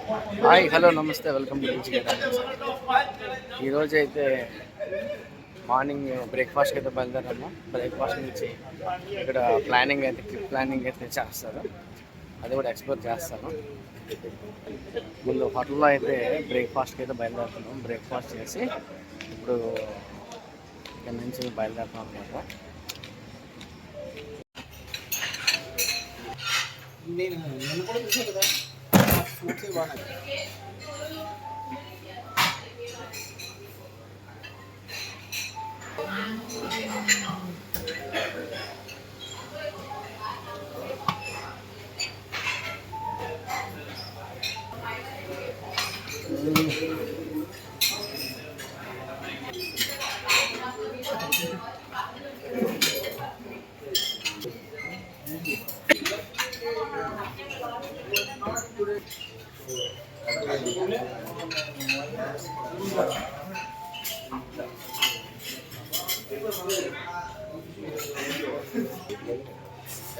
Hi hello నమస్తే welcome to teaching. ఈరోజు అయితే మార్నింగ్ బ్రేక్ఫాస్ట్కి అయితే బయలుదేరాము. బ్రేక్ఫాస్ట్ నుంచి ఇక్కడ ప్లానింగ్ అయితే ట్రిప్ ప్లానింగ్ అయితే చేస్తారు, అది కూడా ఎక్స్ప్లోర్ చేస్తాను. ముందు హోటల్లో అయితే బ్రేక్ఫాస్ట్కి అయితే బయలుదేరుతున్నాం. బ్రేక్ఫాస్ట్ చేసి ఇప్పుడు ఇక్కడ నుంచి బయలుదేరుతాం అనమాట. నేను కూడా చూసాను కదా.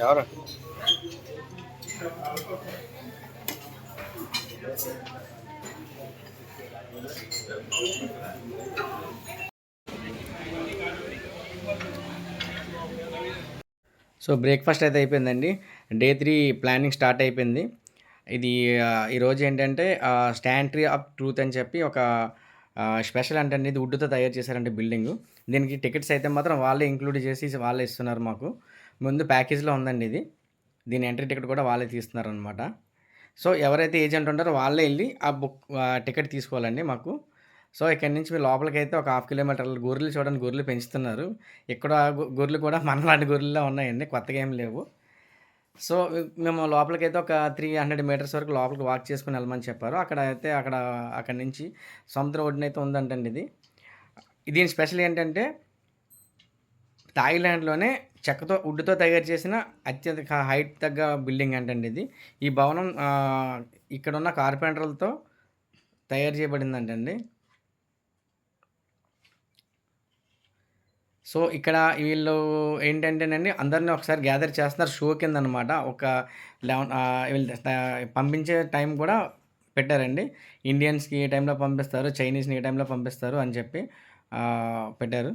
ఎవరు సో బ్రేక్ఫాస్ట్ అయితే అయిపోయిందండి. డే 3 ప్లానింగ్ స్టార్ట్ అయిపోయింది. ఇది ఈరోజు ఏంటంటే స్టాంట్రీ ఆఫ్ ట్రూత్ అని చెప్పి ఒక స్పెషల్ అంటే ఇది వుడ్తో తయారు చేశారంటే బిల్డింగు. దీనికి టికెట్స్ అయితే మాత్రం వాళ్ళే ఇంక్లూడ్ చేసి వాళ్ళే ఇస్తున్నారు మాకు. ముందు ప్యాకేజ్లో ఉందండి ఇది. దీని ఎంట్రీ టికెట్ కూడా వాళ్ళే తీస్తున్నారనమాట. సో ఎవరైతే ఏజెంట్ ఉంటారో వాళ్ళే వెళ్ళి ఆ టికెట్ తీసుకోవాలండి మాకు. సో ఇక్కడి నుంచి మీరు లోపలికైతే ఒక 1/2 కిలోమీటర్లు గొర్రెలు చూడండి, గొర్రెలు పెంచుతున్నారు. ఇక్కడ గొర్రెలు కూడా మనలాంటి గొర్రెల్లా ఉన్నాయండి, కొత్తగా ఏం లేవు. సో మేము లోపలికైతే ఒక 300 మీటర్స్ వరకు లోపలికి వాక్ చేసుకొని వెళ్ళమని చెప్పారు. అక్కడి నుంచి సముద్రం ఒడ్డునైతే ఉందంటండి ఇది. దీని స్పెషల్ ఏంటంటే థాయిలాండ్లోనే చెక్కతో వుడ్తో తయారు చేసిన అత్యధిక హైట్ తగ్గ బిల్డింగ్ అంటండి ఇది. ఈ భవనం ఇక్కడున్న కార్పెంటర్లతో తయారు చేయబడిందంటండి. సో ఇక్కడ వీళ్ళు ఏంటంటేనండి అందరిని ఒకసారి గ్యాదర్ చేస్తున్నారు షో కింద అనమాట. ఒక 11 వీళ్ళు పంపించే టైం కూడా పెట్టారండి. ఇండియన్స్కి ఏ టైంలో పంపిస్తారు, చైనీస్ని ఏ టైంలో పంపిస్తారు అని చెప్పి పెట్టారు.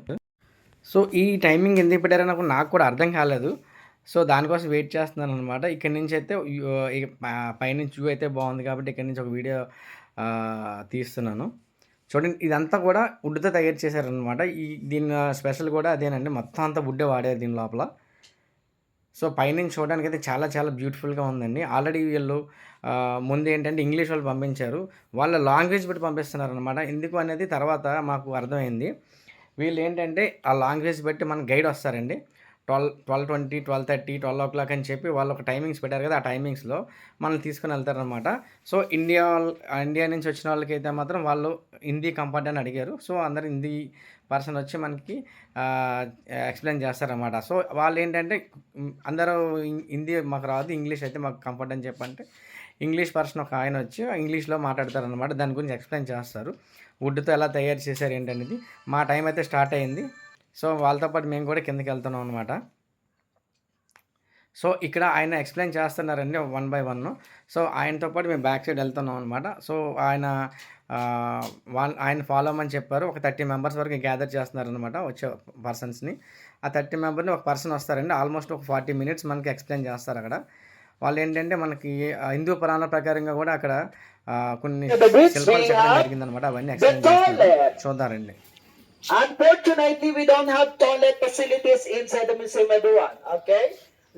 సో ఈ టైమింగ్ ఎందుకు పెట్టారో నాకు కూడా అర్థం కాలేదు. సో దానికోసం వెయిట్ చేస్తున్నాను అనమాట. ఇక్కడి నుంచి అయితే పైనుంచి వ్యూ అయితే బాగుంది కాబట్టి ఇక్కడి నుంచి ఒక వీడియో తీస్తున్నాను. చూడండి, ఇదంతా కూడా వుడ్తో తయారు చేశారనమాట. దీని స్పెషల్ కూడా అదేనండి, మొత్తం అంతా వుడ్డే వాడారు దీని లోపల. సో పైనుంచి చూడడానికి అయితే చాలా చాలా బ్యూటిఫుల్గా ఉందండి. ఆల్రెడీ వీళ్ళు ముందు ఏంటంటే ఇంగ్లీష్ వాళ్ళు పంపించారు, వాళ్ళ లాంగ్వేజ్ బట్టి పంపిస్తున్నారు అనమాట. ఎందుకు అనేది తర్వాత మాకు అర్థమైంది. వీళ్ళు ఏంటంటే ఆ లాంగ్వేజ్ బట్టి మనకు గైడ్ వస్తారండి. 12:20, 12:30, 12 అని చెప్పి వాళ్ళు ఒక టైమింగ్స్ పెట్టారు కదా, ఆ టైమింగ్స్లో మనల్ని తీసుకొని వెళ్తారనమాట. సో ఇండియా నుంచి వచ్చిన వాళ్ళకైతే మాత్రం వాళ్ళు హిందీ కంఫర్ట్ అని అడిగారు. సో అందరు హిందీ పర్సన్ వచ్చి మనకి ఎక్స్ప్లెయిన్ చేస్తారనమాట. సో వాళ్ళు ఏంటంటే అందరూ హిందీ మాకు రాదు, ఇంగ్లీష్ అయితే మాకు కంఫర్ట్ అని చెప్పంటే ఇంగ్లీష్ పర్సన్ ఒక ఆయన వచ్చి ఇంగ్లీష్లో మాట్లాడతారనమాట. దాని గురించి ఎక్స్ప్లెయిన్ చేస్తారు, వుడ్తో ఎలా తయారు చేశారు ఏంటనేది. మా టైం అయితే స్టార్ట్ అయింది. సో వాళ్ళతో పాటు మేము కూడా కిందకి వెళ్తున్నాం అనమాట. సో ఇక్కడ ఆయన ఎక్స్ప్లెయిన్ చేస్తున్నారండి 1 by 1. సో ఆయనతో పాటు మేము బ్యాక్ సైడ్ వెళ్తున్నాం అనమాట. సో ఆయన ఫాలో అవ్వమని చెప్పారు. ఒక 30 మెంబర్స్ వరకు గ్యాదర్ చేస్తున్నారనమాట వచ్చే పర్సన్స్ని. ఆ 30 మెంబర్ని ఒక పర్సన్ వస్తారండి. ఆల్మోస్ట్ ఒక 40 minutes మనకి ఎక్స్ప్లెయిన్ చేస్తారు అక్కడ. వాళ్ళు ఏంటంటే మనకి హిందూ పురాణాల ప్రకారంగా కూడా అక్కడ కొన్ని శిల్పాలు చెక్కడం జరిగిందనమాట. అవన్నీ ఎక్స్ప్లెయిన్ చేస్తారు, చూద్దారండి. Unfortunately, we don't have toilet facilities inside the museum, everyone. Okay?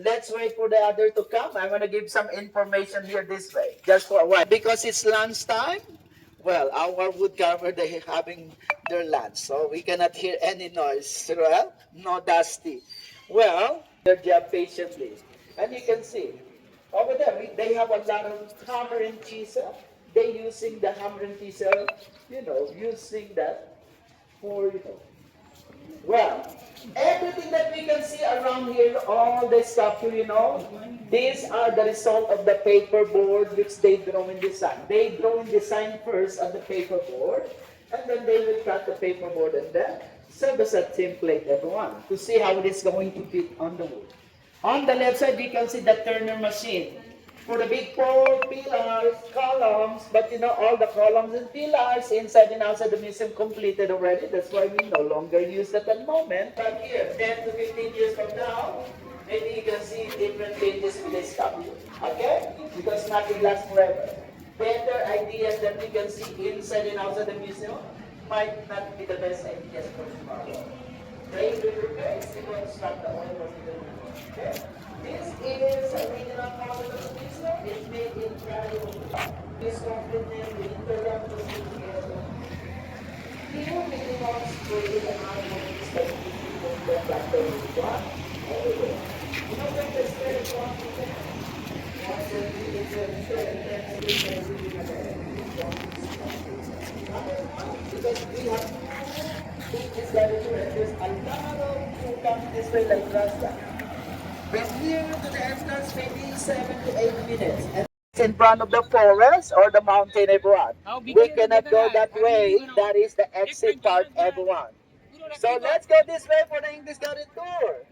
Let's wait for the other to come. I'm going to give some information here this way. Just for a while. Because it's lunchtime, well, our woodcarver, they are having their lunch. So we cannot hear any noise. Well, no dusty. Well, their job patiently. And you can see, over there, they have a lot of hammer and chisel. They using the hammer and chisel, using that. Well, everything that we can see around here, all the stuff, these are the result of the paperboard which they draw and design. They draw and design first on the paperboard, and then they will cut the paperboard and then serve as a template, everyone, to see how it is going to fit on the wood. On the left side, we can see the turner machine. for the big four pillars, columns, but you know all the columns and pillars inside and outside the museum completed already. That's why we no longer use that at the moment. But here, 10 to 15 years from now, maybe you can see different changes with this sculpture. Okay? Because nothing lasts forever. Better ideas that we can see inside and outside the museum might not be the best ideas for tomorrow. They will prepare to construct the oil for the okay? This is original model of the museum. It's made in China. This complement the interlock to together. Here we demonstrate the harmonies that we see from the factory one everywhere. You know when the spirit one because we have this direction and there's a lot of who come this way like Rasta. We're here to the entrance maybe 7 to 8 minutes. And it's in front of the forest or the mountain, everyone. We cannot go that way. That is the exit part, everyone. So let's go this way for the English Garden tour.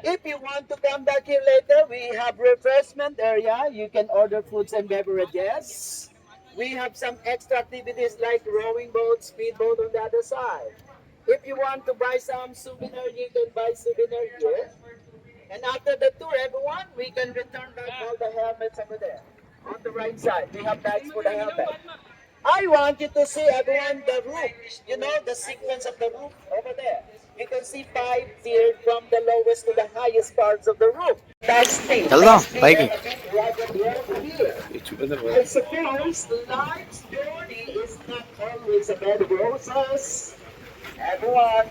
If you want to come back here later, we have refreshment area. You can order foods and beverages. We have some extra activities like rowing boat, speedboat on the other side. If you want to buy some souvenir, you can buy souvenir here. And after the tour, everyone, we can return back all the helmets over there. On the right side, we have bags for the helmet. I want you to see everyone the roof. You know the sequence of the roof over there. You can see 5 tiers from the lowest to the highest parts of the roof. That's the వెళ్దాం పైకి. I suppose life's journey is not always a bed of roses. Everyone,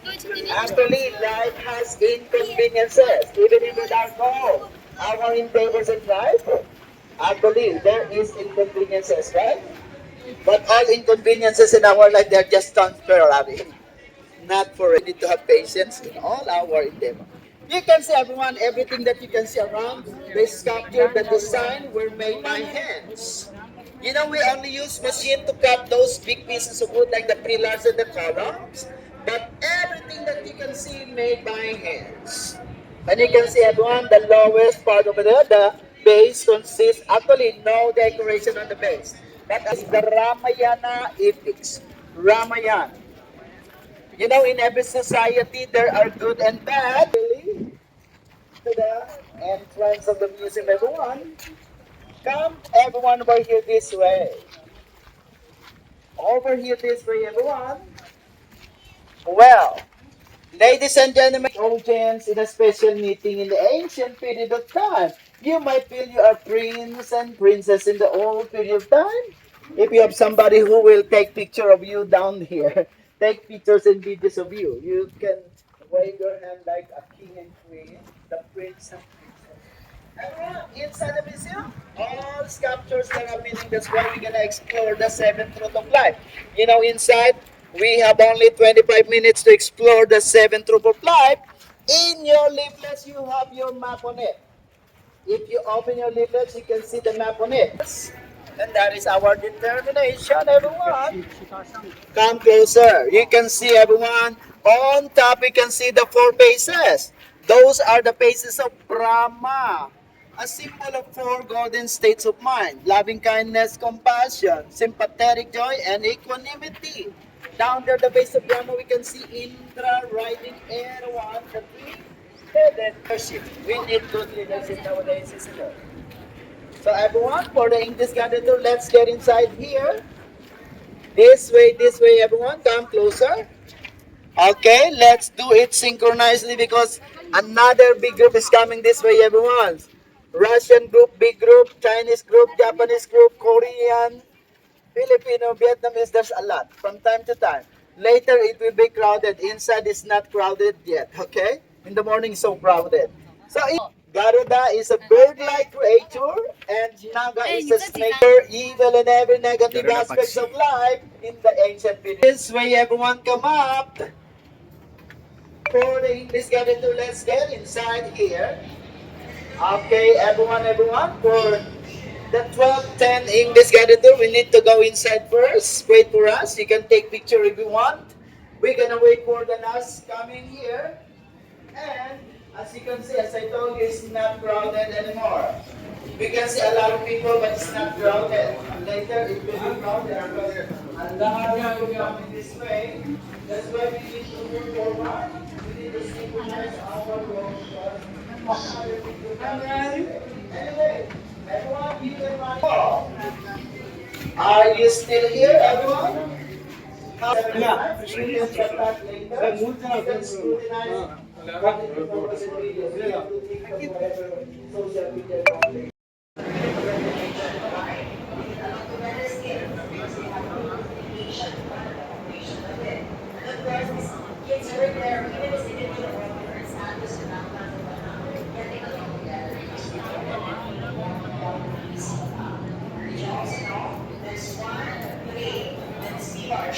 actually life has inconveniences, even if without goal. Our endeavors in life, I believe there is inconveniences, right? But all inconveniences in our life, they're just temporary. Not for we need to have patience in all our endeavor. You can see everyone, everything that you can see around, the sculpture, the design were made by hands. You know, we only use machine to cut those big pieces of wood like the pillars and the columns. But everything that you can see made by hands. And you can see everyone, the lowest part over there, the base consists actually no decoration on the base. That is the Ramayana epics. Ramayana. You know, in every society, there are good and bad. Really, to the entrance of the museum, everyone. Come, everyone, over here this way. Over here this way, everyone. Well, ladies and gentlemen, audience in a special meeting in the ancient period of time. You might feel you are prince and princess in the old period of time. If you have somebody who will take picture of you down here, take pictures and videos of you, you can wave your hand like a king and queen, the prince and princess. And inside the museum, all sculptures that are meaning. That's why we're gonna explore the seventh truth of life. You know, inside we have only 25 minutes to explore the seventh truth of life. In your leaflets, you have your map on it. If you open your leaflets, you can see the map on it. And that is our determination, everyone. Come closer. You can see everyone. On top, you can see the 4 faces. Those are the faces of Brahma. A symbol of 4 golden states of mind. Loving kindness, compassion, sympathetic joy, and equanimity. Down there, the base of Brahma, we can see Indra riding Erwan, the three-headed worship. We need good leadership nowadays, isn't it? So everyone, for the English Garden tour, let's get inside here. This way, everyone. Come closer. Okay, let's do it synchronously because another big group is coming this way, everyone. Russian group, big group, Chinese group, Japanese group, Korean, Filipino, Vietnamese, there's a lot from time to time. Later, it will be crowded. Inside is not crowded yet, okay? In the morning, so crowded. So, Garuda is a bird-like creature, and Naga is a snake. Evil and every negative aspects of life in the ancient period. This way, everyone come up. For the English Garden tour, let's get inside here. Okay, everyone, for the 12:10 English Garden tour, we need to go inside first. Wait for us. You can take picture if you want. We're gonna wait for the last coming here. And As you can see, as I told you, it's not crowded anymore. We can see a lot of people, but it's not crowded. And later it will be crowded because a lot of people coming this way. That's why we need to move forward. We need to synchronize our road. Anyway, everyone, give them money. Are you still here, everyone? Yeah. We can check that later. We can scrutinize what is the purpose of videos. We have to think of whatever social media content.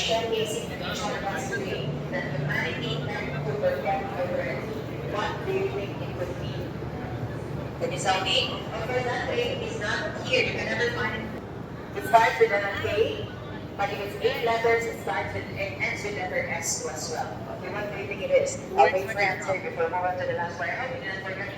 Showcasing the nature of history that humanity meant to protect the earth. What do you think it would be? The designing of that way is not here. You can never find it. It starts with an K, but if it's 8 letters, it starts with and ends with letter S too as well. Okay, what do you think it is? I'll wait for your answer before we move on to the last one. I hope you didn't forget.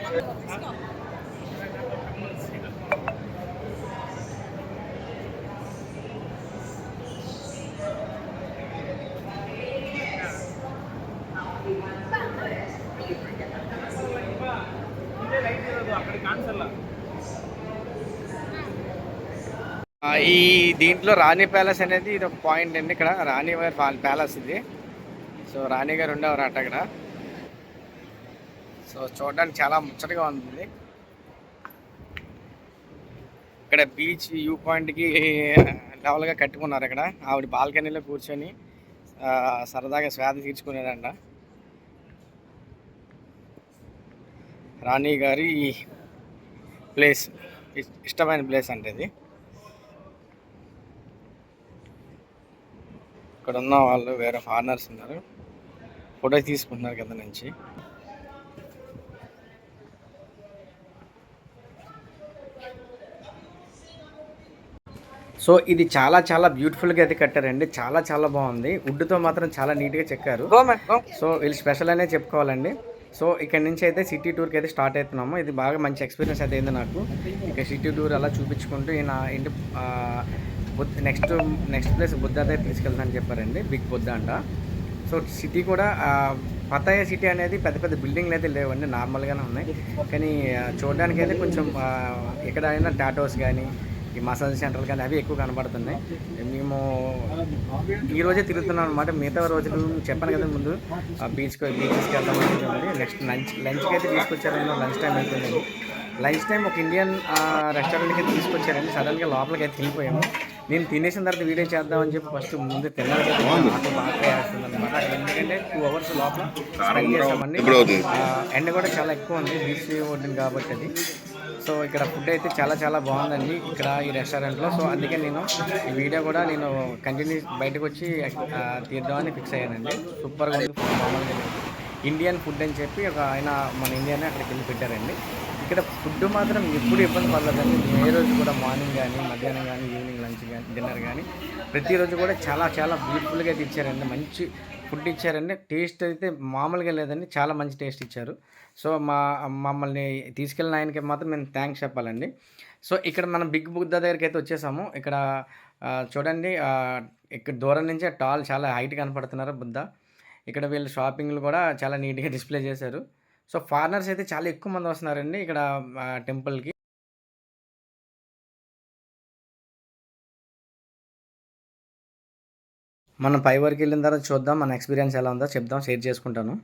ఈ దీంట్లో రాణి palace అనేది ఇది ఒక point అండి. ఇక్కడ రాణి వారి palace ఇది. So రాణి గారు ఉండేవారు అట అక్కడ. సో చూడడానికి చాలా ముచ్చటగా ఉంటుంది. ఇక్కడ బీచ్ వ్యూ పాయింట్కి లెవెల్గా కట్టుకున్నారు. ఇక్కడ ఆవిడ బాల్కనీలో కూర్చొని సరదాగా శ్వాస తీర్చుకునేదంట. రాణి గారి ప్లేస్, ఇష్టమైన ప్లేస్ అంటే ఇది. ఇక్కడ ఉన్న వాళ్ళు వేరే ఫారినర్స్ ఉన్నారు, ఫోటో తీసుకుంటున్నారు కింద నుంచి. సో ఇది చాలా చాలా బ్యూటిఫుల్గా అయితే కట్టారండి. చాలా చాలా బాగుంది. వుడ్తో మాత్రం చాలా నీట్గా చెక్కారు. సో వీళ్ళు స్పెషల్ అనే చెప్పుకోవాలండి. సో ఇక్కడ నుంచి అయితే సిటీ టూర్కి అయితే స్టార్ట్ అవుతున్నాము. ఇది బాగా మంచి ఎక్స్పీరియన్స్ అయితే అయింది నాకు. ఇక సిటీ టూర్ అలా చూపించుకుంటూ నా ఇంటి నెక్స్ట్ ప్లేస్ బుద్ధ దగ్గర తీసుకెళ్తానని చెప్పారండి. బిగ్ బుద్ధ అంట. సో సిటీ కూడా పతాయ సిటీ అనేది పెద్ద పెద్ద బిల్డింగ్లు అయితే లేవండి, నార్మల్గానే ఉన్నాయి. కానీ చూడడానికి అయితే కొంచెం ఎక్కడైనా టాటోస్ కానీ ఈ మసాజ్ సెంటర్లు కానీ అవి ఎక్కువ కనబడుతున్నాయి. మేము ఈరోజే తిరుగుతున్నాం అనమాట. మిగతా రోజులు చెప్పాను కదా ముందు బీచ్కి వెళ్తామని ఉంది. నెక్స్ట్ లంచ్కి అయితే తీసుకొచ్చారండి. లంచ్ టైం అయిపోయిందండి. లంచ్ టైం ఒక ఇండియన్ రెస్టారెంట్కి అయితే తీసుకొచ్చారండి. సడన్గా లోపలికి అయితే వెళ్ళిపోయాము. నేను తినేసిన తర్వాత వీడియో చేద్దామని చెప్పి ఫస్ట్ ముందు తిన్నాక నాకు బాగా వేస్తుంది అనమాట. ఎందుకంటే 2 hours లోపల స్పెండ్ చేసామండి. ఎండ కూడా చాలా ఎక్కువ ఉంది బీచ్ ఒడ్డున కాబట్టి అది. సో ఇక్కడ ఫుడ్ అయితే చాలా చాలా బాగుందండి ఇక్కడ ఈ రెస్టారెంట్లో. సో అందుకే నేను ఈ వీడియో కూడా నేను కంటిన్యూ బయటకు వచ్చి తీద్దామని ఫిక్స్ అయ్యానండి. సూపర్గా ఉంది. మామూలుగా ఇండియన్ ఫుడ్ అని చెప్పి ఒక ఆయన మన ఇండియానే అక్కడికి వెళ్ళి పెట్టారండి. ఇక్కడ ఫుడ్ మాత్రం ఎప్పుడు ఇబ్బంది పడలేదండి. ఏ రోజు కూడా మార్నింగ్ కానీ మధ్యాహ్నం కానీ ఈవినింగ్ లంచ్ కానీ డిన్నర్ కానీ ప్రతిరోజు కూడా చాలా చాలా బ్యూటిఫుల్గా అయితే ఇచ్చారండి. మంచి ఫుడ్ ఇచ్చారండి. టేస్ట్ అయితే మామూలుగా లేదండి, చాలా మంచి టేస్ట్ ఇచ్చారు. సో మమ్మల్ని తీసుకెళ్ళిన ఆయనకి మాత్రం మేము థ్యాంక్స్ చెప్పాలండి. సో ఇక్కడ మనం బిగ్ బుద్ధ దగ్గరికి అయితే వచ్చేసాము. ఇక్కడ చూడండి, ఇక్కడ దూరం నుంచే చాలా హైట్ కనపడుతున్నారు బుద్ధ. ఇక్కడ వీళ్ళు షాపింగ్లు కూడా చాలా నీట్గా డిస్ప్లే చేశారు. సో ఫారినర్స్ అయితే చాలా ఎక్కువ మంది వస్తున్నారండి ఇక్కడ టెంపుల్కి. మనం పై వరకు వెళ్ళిన తర్వాత చూద్దాం మన ఎక్స్పీరియన్స్ ఎలా ఉందో చెప్దాం, షేర్ చేసుకుంటాను.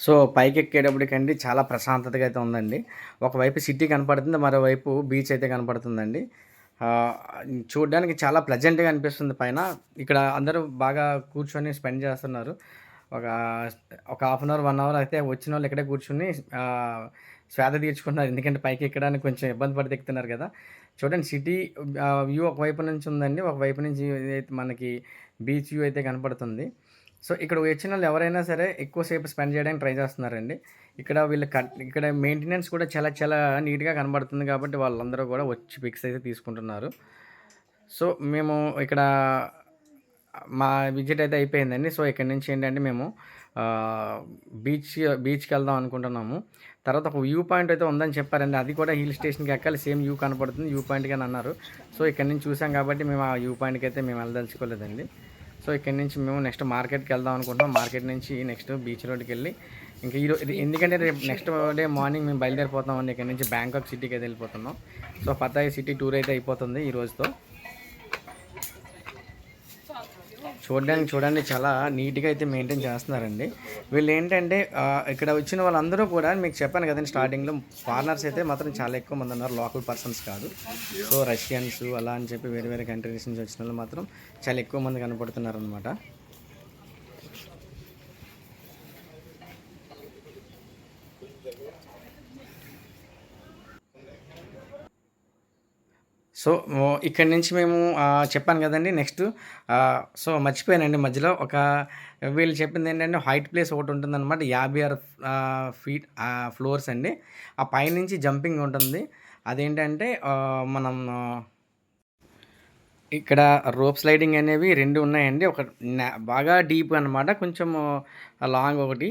సో, పైకెక్కేటప్పటికండి చాలా ప్రశాంతతగా అయితే ఉందండి. ఒకవైపు సిటీ కనపడుతుంది. మరోవైపు బీచ్ అయితే కనపడుతుందండి. ఆహ్, చూడ్డానికి చాలా ప్లెజెంట్‌గా అనిపిస్తుంది పైన. ఇక్కడ అందరూ బాగా కూర్చొని స్పెండ్ చేస్తున్నారు. ఒక ఒక హాఫ్ అన్ అవర్, 1 అవర్ అయితే వచ్చినోళ్ళు ఇక్కడే కూర్చొని స్వేద తీర్చుకుంటున్నారు. ఎందుకంటే పైకెక్కడానికి కొంచెం ఇబ్బంది పడి ఎక్కుతున్నారు కదా! చూడండి సిటీ వ్యూ ఒకవైపు నుంచి ఉందండి. ఒకవైపు నుంచి ఇదైతే మనకి బీచ్ వ్యూ అయితే కనపడుతుంది. సో, ఇక్కడ వచ్చినోళ్ళు ఎవరైనా సరే ఎక్కువ సేపు స్పెండ్ చేయడానికి ట్రై చేస్తున్నారండి. ఇక్కడ మెయింటెనెన్స్ కూడా చాలా చాలా నీట్‌గా కనబడుతుంది కాబట్టి వాళ్ళందరూ కూడా వచ్చి పిక్స్ అయితే తీసుకుంటున్నారు. సో, మేము ఇక్కడ మా విజిట్ అయితే అయిపోయిందండి. సో, ఇక్కడి నుంచి ఏంటంటే మేము ఆహ్, బీచ్‌కెళ్దాం అనుకుంటున్నాము. తర్వాత ఒక వ్యూ పాయింట్ అయితే ఉందని చెప్పారండి. అది కూడా హిల్ స్టేషన్‌కి ఎక్కాలి. సేమ్ వ్యూ కనపడుతుంది. వ్యూ పాయింట్ గాని అన్నారు. సో, ఇక్కడి నుంచి చూసాం కాబట్టి మేము ఆ వ్యూ పాయింట్‌కైతే మేము వెళ్ళదలుచుకోలేదండి. సో, ఇక్కడి నుంచి మేము నెక్స్ట్ మార్కెట్‌కెళ్దాం అనుకుంటున్నాం. మార్కెట్ నుంచి నెక్స్ట్ బీచ్ రోడ్‌కెళ్ళి ఇంకా ఇది ఎందుకంటే రేపు నెక్స్ట్ డే మార్నింగ్ మేము బయలుదేరిపోతామండి. ఇక్కడి నుంచి బ్యాంకాక్ సిటీకి అయితే వెళ్ళిపోతున్నాం. సో, పతాయి సిటీ టూర్ అయితే అయిపోతుంది ఈ రోజుతో. చూడండి చాలా నీట్‌గా అయితే మెయింటైన్ చేస్తున్నారండి. వీళ్ళేంటంటే ఇక్కడ వచ్చిన వాళ్ళందరూ కూడా మీకు చెప్పాను కదండీ స్టార్టింగ్‌లో ఫారినర్స్ అయితే మాత్రం చాలా ఎక్కువ మంది ఉన్నారు. లోకల్ పర్సన్స్ కాదు. సో, రష్యన్స్ అలా అని చెప్పి వేరే వేరే కంట్రీస్ నుంచి వచ్చినోళ్ళు మాత్రం చాలా ఎక్కువ మంది కనపడుతున్నారనమాట. సో, ఇక్కడి నుంచి మేము చెప్పాను గదండీ నెక్స్ట్ సో, మర్చిపోయానండి మధ్యలో వీళ్ళు చెప్పిందేంటంటే హైట్ ప్లేస్ ఒకటుంటుందనమాట. 56 ఫీట్ ఫ్లోర్స్ అండి. ఆ పైనుంచి జంపింగ్ ఉంటుంది. అదేంటంటే మనం ఇక్కడ రోప్ స్లైడింగ్ అనేవి 2 ఉన్నాయండి. ఒక బాగా డీప్ అనమాట. కొంచెం లాంగ్ ఒకటి.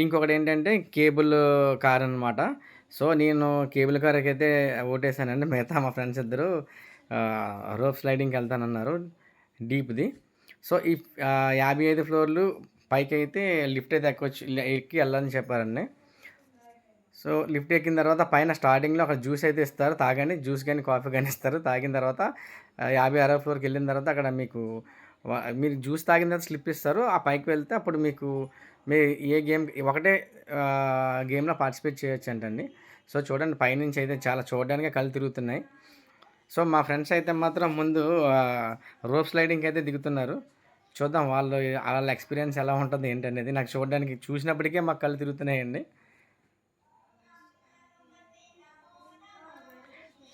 ఇంకొకటేంటంటే కేబుల్ కార్ అనమాట. సో, నేను కేబుల్ కార్‌కైతే ఓటేసానండి. మిగతా మా ఫ్రెండ్స్ ఇద్దరు రోప్ స్లైడింగ్‌కెళ్తానన్నారు డీప్‌ది. సో, 55 ఫ్లోర్‌లు పైకైతే లిఫ్ట్ అయితే ఎక్కొచ్చు. ఎక్కి ఎళ్ళాలని చెప్పారండి. సో, లిఫ్ట్ ఎక్కిన తర్వాత పైన స్టార్టింగ్‌లో ఒక జ్యూస్ అయితే ఇస్తారు. తాగండి. జ్యూస్ గాని, కాఫీ గాని ఇస్తారు. తాగిన తర్వాత 50, 60 ఫ్లోర్‌కెళ్ళిన తర్వాత అక్కడ మీకు మీరు జ్యూస్ తాగిన తర్వాత స్లిప్ ఇస్తారు. ఆ పైకి వెళ్తే అప్పుడు మీకు మీ ఏ గేమ్ ఒకటే గేమ్‌లో పార్టిసిపేట్ చేయొచ్చంటండి. సో, చూడండి పైనుంచి అయితే చాలా చూడడానికే కళ్ళు తిరుగుతున్నాయి. సో, మా ఫ్రెండ్స్ అయితే మాత్రం ముందు రోప్ స్లైడింగ్‌కి అయితే దిగుతున్నారు. చూద్దాం ఆళ్ళ ఎక్స్‌పీరియన్స్ ఎలా ఉంటది ఏంటనేది. నాకు చూడడానికి చూసినప్పటికే మాకు కళ్ళు తిరుగుతున్నాయండి.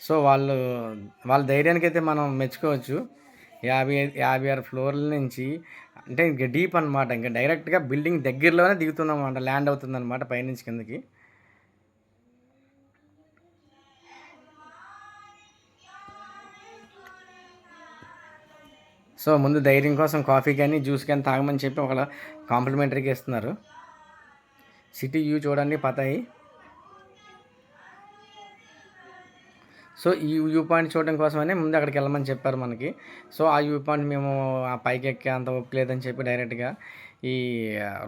సో, వాళ్ళ ధైర్యానికైతే మనం మెచ్చుకోవచ్చు. 56 ఫ్లోర్‌ల నుంచి అంటే ఇంక డీప్ అనమాట. ఇంక డైరెక్ట్‌గా బిల్డింగ్ దగ్గరలోనే దిగుతున్నామన్నమాట. ల్యాండ్ అవుతుందనమాట పైనుంచి కిందకి. సో, ముందు ధైర్యం కోసం కాఫీ గాని, జ్యూస్ గాని తాగమని చెప్పి కాంప్లిమెంటరీగా ఇస్తున్నారు. సిటీ వ్యూ చూడండి పతాయి. సో, ఈ వ్యూ పాయింట్ చూడడం కోసమనే ముందు అక్కడికెళ్ళమని చెప్పారు మనకి. సో, ఆ వ్యూ పాయింట్ మేము ఆ పైకెక్కే అంత ఓపిక లేదని చెప్పి డైరెక్ట్‌గా ఈ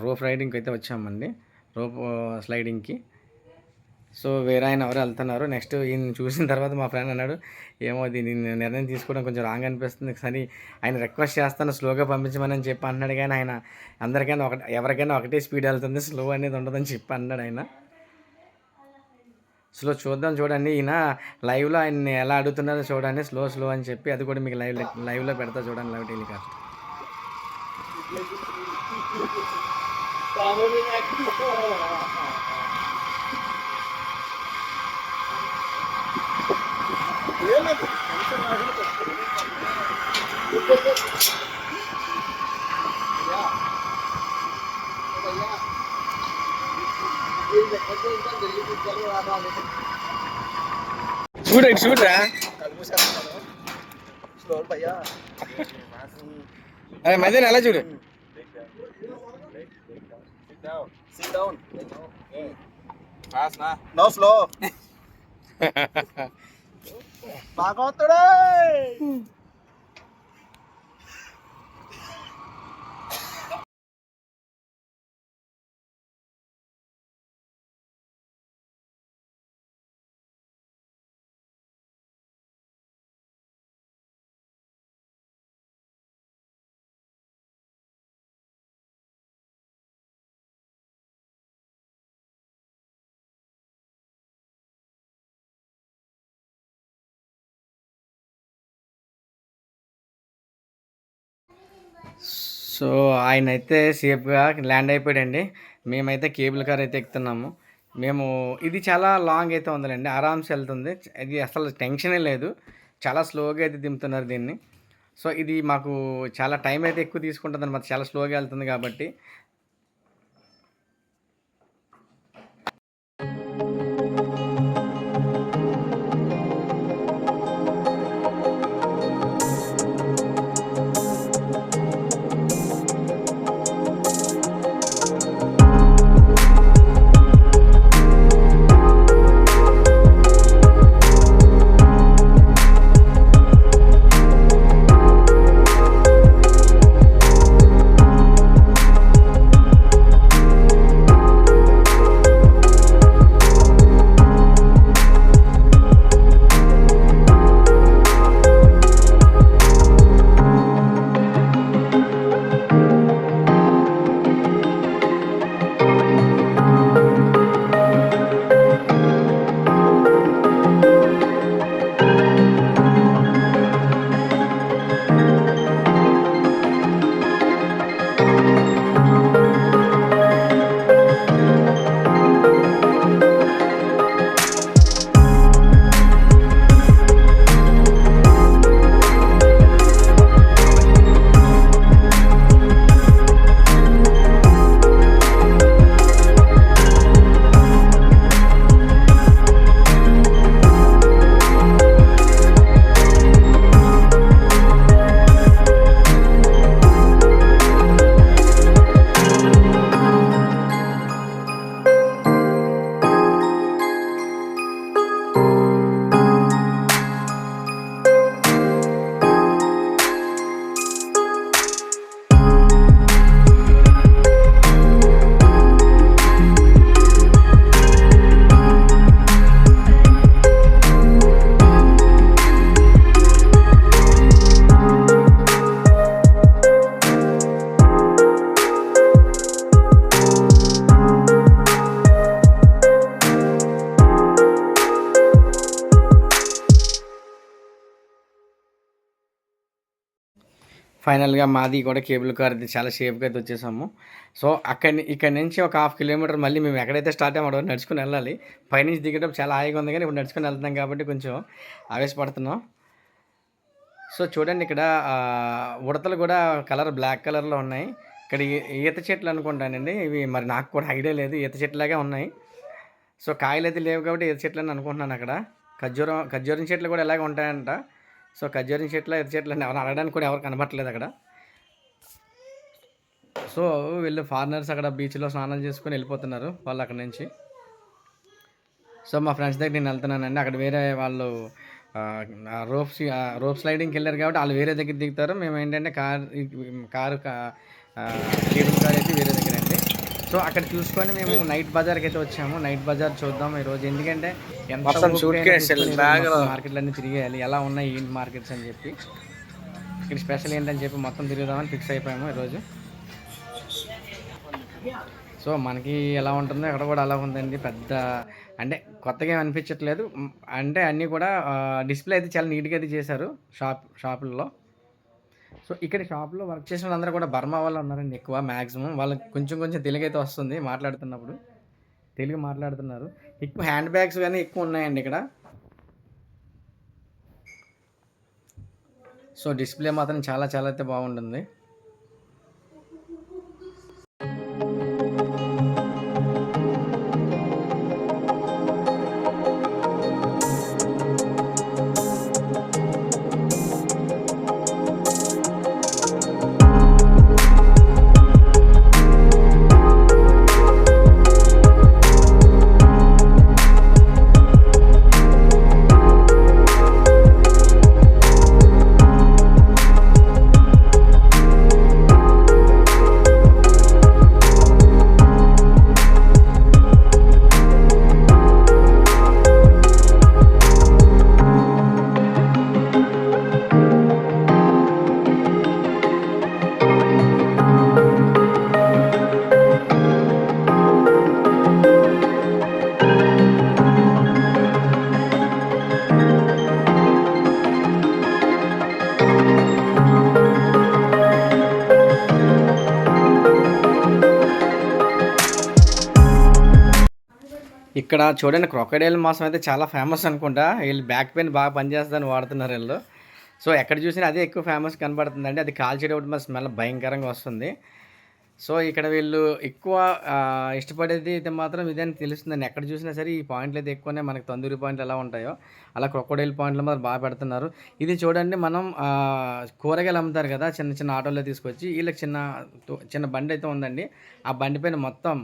రోప్ రైడింగ్‌కైతే వచ్చామండి. రోప్ స్లైడింగ్‌కి. సో, వేరే ఆయన ఎవరో ఎళ్తున్నారు. నెక్స్ట్ ఈయన్ని చూసిన తర్వాత మా ఫ్రెండ్ అన్నాడు, "ఏమో దీన్ని నిర్ణయం తీసుకోవడం కొంచెం రాంగ్ అనిపిస్తుంది. కానీ ఆయన రిక్వెస్ట్ చేస్తాను స్లోగా పంపించమని" చెప్పి అంటున్నాడు గానీ ఆయన ఎవరికైనా ఒకటే స్పీడ్ ఎళ్తుంది. స్లో అనేది ఉండదని చెప్పి అన్నాడు ఆయన. చూడండి. ఈయన లైవ్‌లో ఆయన్ని ఎలా అడుగుతున్నారో చూడండి. స్లో అని చెప్పి అది కూడా మీకు లైవ్‌లో పెడతా చూడండి లైవ్ టెలికాస్ట్. చూడరా అరే మధ్యన ఎలా చూడు Sit down. Fast na. No slow. Bagotoday. So, ఆయనైతే సేఫ్‌గా ల్యాండ్ అయిపోయాడండి. మేమైతే కేబుల్ కార్ అయితే ఎక్కుతున్నాము. మేము ఇది చాలా లాంగ్ అయితే ఉందిలెండి. ఆరామ్సే ఎళ్తుంది. ఇది అసలు టెన్షనే లేదు. చాలా స్లోగా అయితే దింపుతున్నారు దీన్ని. సో, ఇది మాకు చాలా టైం అయితే ఎక్కువ తీసుకుంటదనమాట. చాలా స్లోగా ఎళ్తుంది కాబట్టి. ఫైనల్‌గా మాది కూడా కేబుల్ కార్‌ది చాలా సేఫ్‌గా అయితే వచ్చేసాము. సో, ఇక్కడి నుంచి ఒక హాఫ్ కిలోమీటర్ మళ్ళీ మేము ఎక్కడైతే స్టార్ట్ అయ్యామో అక్కడి వరకు నడుచుకొని వెళ్ళాలి. పైనుంచి దిగేటప్పుడు చాలా హాయిగా ఉంది కానీ, ఇప్పుడు నడుచుకొని వెళ్తున్నాం కాబట్టి కొంచెం ఆవేశపడుతున్నాం. సో, చూడండి ఇక్కడ ఉడతలు కూడా కలర్ బ్లాక్ కలర్‌లో ఉన్నాయి. ఇక్కడ ఈత చెట్లు అనుకుంటానండి. ఇవి మరి నాకు కూడా ఐడియా లేదు. ఈత చెట్టులాగే ఉన్నాయి. సో, కాయలైతే లేవు కాబట్టి ఈత చెట్లని అనుకుంటున్నాను అక్కడ. ఖర్జూరం చెట్లు కూడా ఇలాగే ఉంటాయంట. సో, ఖర్జూరం చెట్లా, ఈత చెట్లని ఎవరిని అడగడానికి కూడా ఎవరు కనపట్లేదు అక్కడ. సో, వీళ్ళు ఫారినర్స్ అక్కడ బీచ్‌లో స్నానాలు చేసుకొని వెళ్ళిపోతున్నారు వాళ్ళు అక్కడి నుంచి. సో, మా ఫ్రెండ్స్ దగ్గర నేను వెళ్తున్నానండి. అక్కడ వేరే వాళ్ళు రోప్ స్లైడింగ్‌కి వెళ్ళారు కాబట్టి వాళ్ళు వేరే దగ్గర దిగుతారు. మేము ఏంటంటే కేబుల్ కార్ అయితే వేరే దగ్గర అండి. సో, అక్కడ చూసుకొని మేము నైట్ బజార్కి అయితే వచ్చాము. నైట్ బజార్ చూద్దాం ఈరోజు. ఎందుకంటే ఎంత మార్కెట్లన్నీ తిరిగేయాలి. ఎలా ఉన్నాయి ఏంటి మార్కెట్స్ అని చెప్పి, ఇక్కడ స్పెషల్ ఏంటని చెప్పి మొత్తం తిరుగుదామని ఫిక్స్ అయిపోయాము ఈరోజు. సో, మనకి ఎలా ఉంటుందో అక్కడ కూడా అలా ఉందండి. పెద్ద అంటే కొత్తగా ఏం అనిపించట్లేదు. అంటే అన్నీ కూడా డిస్ప్లే అయితే చాలా నీట్‌గా అయితే చేశారు షాపుల్లో. సో, ఇక్కడ షాప్‌లో వర్క్ చేసిన వాళ్ళందరూ కూడా బర్మా వాళ్ళు ఉన్నారండి ఎక్కువ మ్యాక్సిమం. వాళ్ళకి కొంచెం తెలుగైతే వస్తుంది మాట్లాడుతున్నప్పుడు. తెలుగు మాట్లాడుతున్నారు. ఎక్కువ హ్యాండ్ బ్యాగ్స్ గానీ ఎక్కువ ఉన్నాయండి ఇక్కడ. సో, డిస్ప్లే మాత్రం చాలా అయితే బాగుంటుంది. ఇక్కడ చూడండి క్రొకడైల్ మాంసం అయితే చాలా ఫేమస్ అనుకుంటా. వీళ్ళు బ్యాక్ పెయిన్ బాగా పనిచేస్తుందని వాడుతున్నారు వీళ్ళు. సో ఎక్కడ చూసినా అదే ఎక్కువ ఫేమస్ కనపడుతుందండి. అది కాల్చేటప్పుడు మరి స్మెల్ భయంకరంగా వస్తుంది. సో ఇక్కడ వీళ్ళు ఎక్కువ ఇష్టపడేది అయితే మాత్రం ఇదే అని తెలుస్తుందండి. ఎక్కడ చూసినా సరే ఈ పాయింట్లు అయితే ఎక్కువనే మనకి తందూరి పాయింట్లు ఎలా ఉంటాయో అలా క్రొకోడైల్ పాయింట్లు మాత్రం బాగా పెడుతున్నారు. ఇది చూడండి మనం కూరగాయలు అమ్ముతారు కదా చిన్న చిన్న ఆటోలో తీసుకొచ్చి వీళ్ళకి చిన్న బండి అయితే ఉందండి. ఆ బండి పైన మొత్తం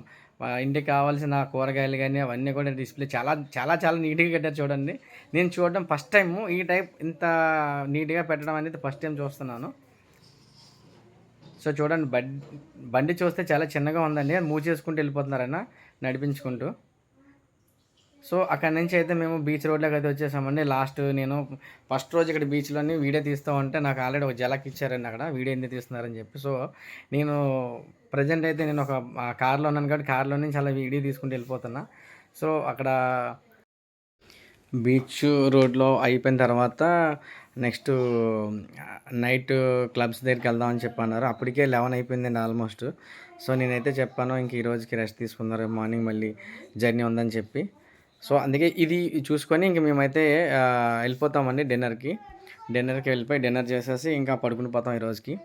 ఇంటికి కావాల్సిన కూరగాయలు కానీ అవన్నీ కూడా డిస్ప్లే చాలా చాలా చాలా నీట్గా కట్టారు చూడండి. నేను చూడడం ఫస్ట్ టైము ఈ టైప్ ఇంత నీట్గా పెట్టడం అనేది ఫస్ట్ టైం చూస్తున్నాను. సో చూడండి బండి చూస్తే చాలా చిన్నగా ఉందండి. మూవ్ చేసుకుంటూ వెళ్ళిపోతున్నారన్న నడిపించుకుంటూ. సో అక్కడి నుంచి అయితే మేము బీచ్ రోడ్లోకి అయితే వచ్చేసామండి. నేను ఫస్ట్ రోజు ఇక్కడ బీచ్లోని వీడియో తీస్తూ ఉంటే నాకు ఆల్రెడీ ఒక జలక్ ఇచ్చారండి అక్కడ వీడియో ఎందుకు తీస్తున్నారని చెప్పి. సో నేను ప్రజెంట్ అయితే నేను ఒక కార్లో ఉన్నాను కాబట్టి కార్లో నుంచి అలా వీడియో తీసుకుంటూ వెళ్ళిపోతున్నా. సో అక్కడ బీచ్ రోడ్లో అయిపోయిన తర్వాత నెక్స్ట్ నైట్ క్లబ్స్ దగ్గరికి వెళ్దామని చెప్పి అన్నారు. అప్పటికే 11 అయిపోయిందండి ఆల్మోస్ట్. సో నేనైతే చెప్పాను ఇంక ఈ రోజుకి రెస్ట్ తీసుకున్నారు, మార్నింగ్ మళ్ళీ జర్నీ ఉందని చెప్పి. సో అందుకే ఇది చూసుకొని ఇంక మేమైతే వెళ్ళిపోతామండి డిన్నర్కి వెళ్ళిపోయి డిన్నర్ చేసేసి ఇంకా పడుకుని పోతాం ఈ రోజుకి.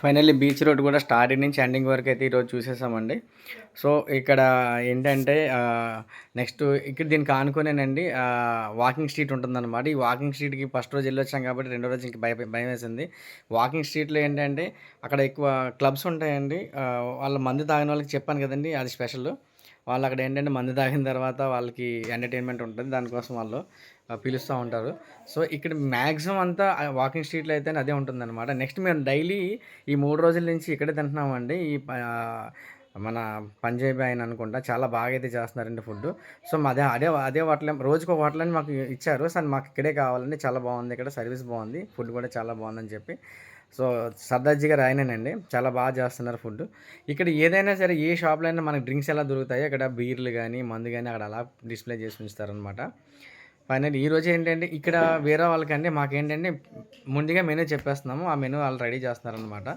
ఫైనల్లీ బీచ్ రోడ్ కూడా స్టార్టింగ్ నుంచి ఎండింగ్ వరకు అయితే ఈరోజు చూసేసామండి. సో, ఇక్కడ ఏంటంటే నెక్స్ట్ ఇక్కడ దీనికి ఆనుకునేనండి వాకింగ్ స్ట్రీట్ ఉంటుందన్నమాట. ఈ వాకింగ్ స్ట్రీట్‌కి ఫస్ట్ రోజు ఎళ్ళొచ్చాం కాబట్టి రెండో రోజు ఇంక భయమేసింది. వాకింగ్ స్ట్రీట్‌లో ఏంటంటే అక్కడ ఎక్కువ క్లబ్స్ ఉంటాయండి. వాళ్ళ మందు తాగని వాళ్ళకి చెప్పాను కదండీ! అది స్పెషల్. వాళ్ళు అక్కడ ఏంటంటే మందు తాగిన తర్వాత వాళ్ళకి ఎంటర్‌టైన్‌మెంట్ ఉంటుంది. దానికోసం వాళ్ళు పిలుస్తా ఉంటారు. సో, ఇక్కడ మాక్సిమం అంతా వాకింగ్ స్ట్రీట్‌లో అయితే అదే ఉంటుందన్నమాట. నెక్స్ట్ మేము డైలీ ఈ 3 రోజుల నుంచి ఇక్కడే తింటున్నామండి. మన పంజాబీ ఆయన అనుకుంటా. చాలా బాగా అయితే చేస్తున్నారండి ఫుడ్డు. సో, అదే అదే అదే హోటల్ రోజుకో హోటల్ అని మాకు ఇచ్చారు. సార్ మాకు ఇక్కడే కావాలండి. చాలా బాగుంది ఇక్కడ సర్వీస్ బాగుంది. ఫుడ్ కూడా చాలా బాగుందని చెప్పి. సో, సర్దార్జీ గారు ఆయనేనండి. చాలా బాగా చేస్తున్నారు ఫుడ్డు. ఇక్కడ ఏదైనా సరే ఏ షాప్‌లో అయినా మనకు డ్రింక్స్ ఎలా దొరుకుతాయో ఇక్కడ బీర్లు గానీ, మందు గానీ అక్కడ అలా డిస్‌ప్లే చేసి ఉంచుతారనమాట. ఫైనల్లీ ఈరోజు ఏంటంటే ఇక్కడ వేరే వాళ్ళకండి మాకేంటంటే ముందుగా మెనూ చెప్పేస్తున్నాము. ఆ మెనూ వాళ్ళు రెడీ చేస్తున్నారనమాట.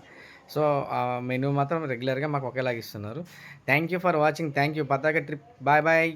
సో, ఆ మెనూ మాత్రం రెగ్యులర్‌గా మాకు ఒకేలాగా ఇస్తున్నారు. Thank you for watching. Thank you. పతాక ట్రిప్. Bye bye.